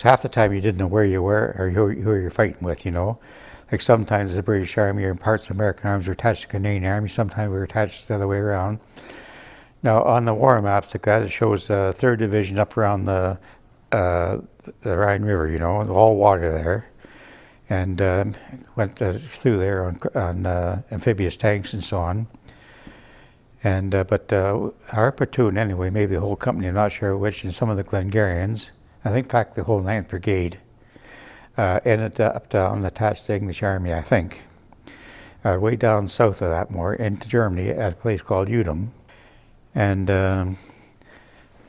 half the time you didn't know where you were or who you're fighting with, you know. Like sometimes the British Army or parts of American armies were attached to the Canadian Army, sometimes we were attached the other way around. Now on the war maps like that, it shows the 3rd Division up around the Rhine River, you know, all water there. And went through there on amphibious tanks and so on. And but our platoon anyway, maybe the whole company, I'm not sure which, and some of the Glengarrians, I think in fact the whole 9th Brigade, ended up down attached to the English Army, I think. Way down south of that more, into Germany at a place called Udem. And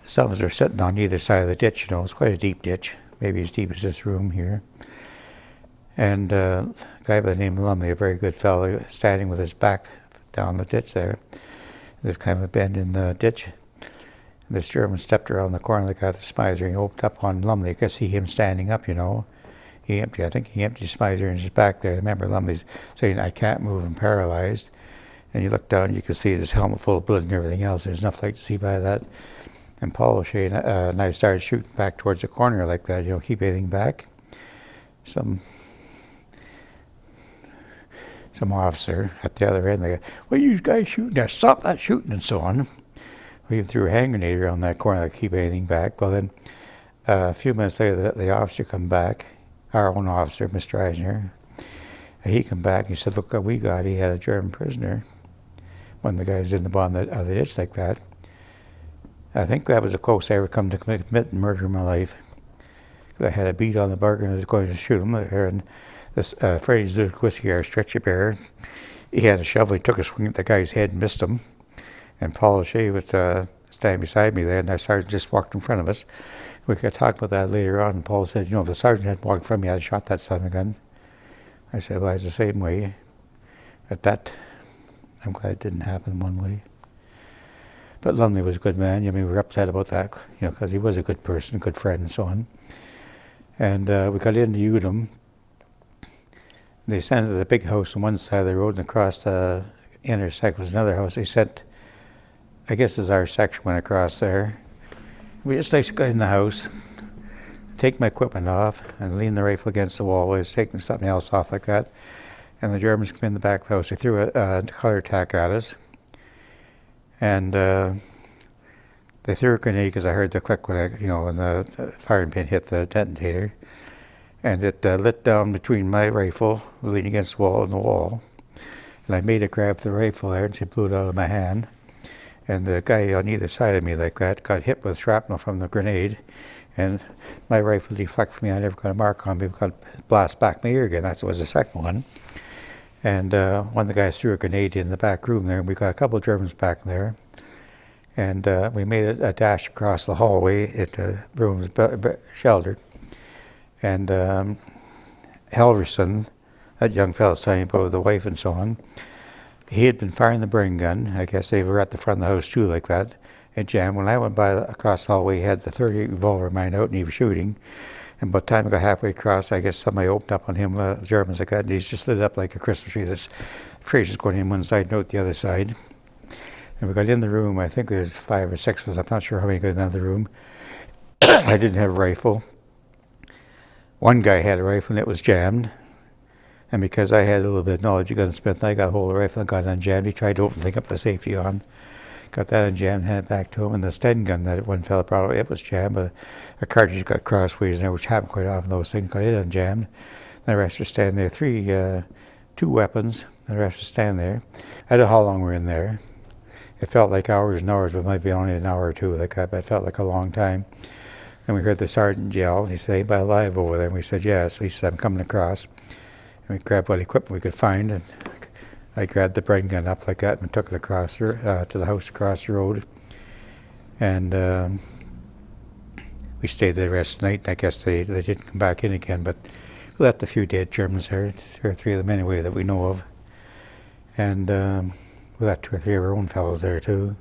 some of us are sitting on either side of the ditch, you know, it's quite a deep ditch, maybe as deep as this room here. And a guy by the name of Lumley, a very good fellow, standing with his back down the ditch there. There's kind of a bend in the ditch. And this German stepped around the corner like the Spicer, and he opened up on Lumley. I could see him standing up, you know. I think he emptied Spicer in his back there. I remember Lumley's saying, "I can't move, I'm paralyzed." And you look down, you can see this helmet full of blood and everything else. There's enough light to see by that. And Paul O'Shea and I started shooting back towards the corner like that, you know, keep everything back. Some officer at the other end, they go, "What are you guys shooting there? Stop that shooting," and so on. We even threw a hand grenade around that corner to keep anything back. Well, then a few minutes later, the officer come back, our own officer, Mr. Eisner. And he come back, he said, "Look what we got." He had a German prisoner, one of the guys in the bottom of the ditch like that. I think that was the closest I ever come to commit murder in my life. I had a beat on the bugger and I was going to shoot him there, and this Freddie Zukowski, our stretcher bearer, he had a shovel. He took a swing at the guy's head and missed him. And Paul O'Shea was standing beside me there, and our sergeant just walked in front of us. We could talk about that later on. And Paul said, "You know, if the sergeant had walked in front of me, I'd have shot that son of a gun." I said, "Well, I was the same way." But that, I'm glad it didn't happen one way. But Lumley was a good man. I mean, we were upset about that, you know, because he was a good person, a good friend, and so on. And we got into Udem. They sent the big house on one side of the road, and across the intersect was another house. They sent, I guess as our section went across there. We just like to go in the house, take my equipment off, and lean the rifle against the wall. I was taking something else off like that. And the Germans came in the back of the house. They threw a color attack at us. And they threw a grenade because I heard the click when when the firing pin hit the detonator. And it lit down between my rifle, leaning against the wall, and the wall. And I made a grab for the rifle there, and she blew it out of my hand. And the guy on either side of me like that got hit with shrapnel from the grenade. And my rifle deflected from me. I never got a mark on me. Got blast back my ear again. That was the second one. And one of the guys threw a grenade in the back room there, and we got a couple of Germans back there. And we made a dash across the hallway. The room was sheltered. And Harriston, that young fellow saying about the wife and so on, he had been firing the brain gun. I guess they were at the front of the house too, like that. It jammed. When I went by across the hallway, he had the .38 revolver of mine out, and he was shooting. And by the time I got halfway across, I guess somebody opened up on him, Germans like that, and he's just lit up like a Christmas tree. This trace is going in one side, and out the other side. And we got in the room. I think there's 5 or 6 of us. I'm not sure how many got in the other room. I didn't have a rifle. One guy had a rifle, and it was jammed. And because I had a little bit of knowledge of gunsmith, I got hold of the rifle and got it unjammed. He tried to open the thing up, the safety on. Got that unjammed, handed it back to him. And the Sten gun that one fella brought out, it was jammed, but a cartridge got crossways there, which happened quite often. Those things got it unjammed. And the rest were standing there. 2 weapons, and the rest were standing there. I don't know how long we were in there. It felt like hours and hours, but it might be only an hour or two like that, but it felt like a long time. And we heard the sergeant yell. He said, "Anybody alive over there?" And we said, "Yes." He said, "I'm coming across." And we grabbed what equipment we could find, and I grabbed the brain gun up like that and took it across to the house across the road. And we stayed there the rest of the night, and I guess they didn't come back in again, but we left a few dead Germans there, 2 or 3 of them anyway that we know of. And we left 2 or 3 of our own fellows there too.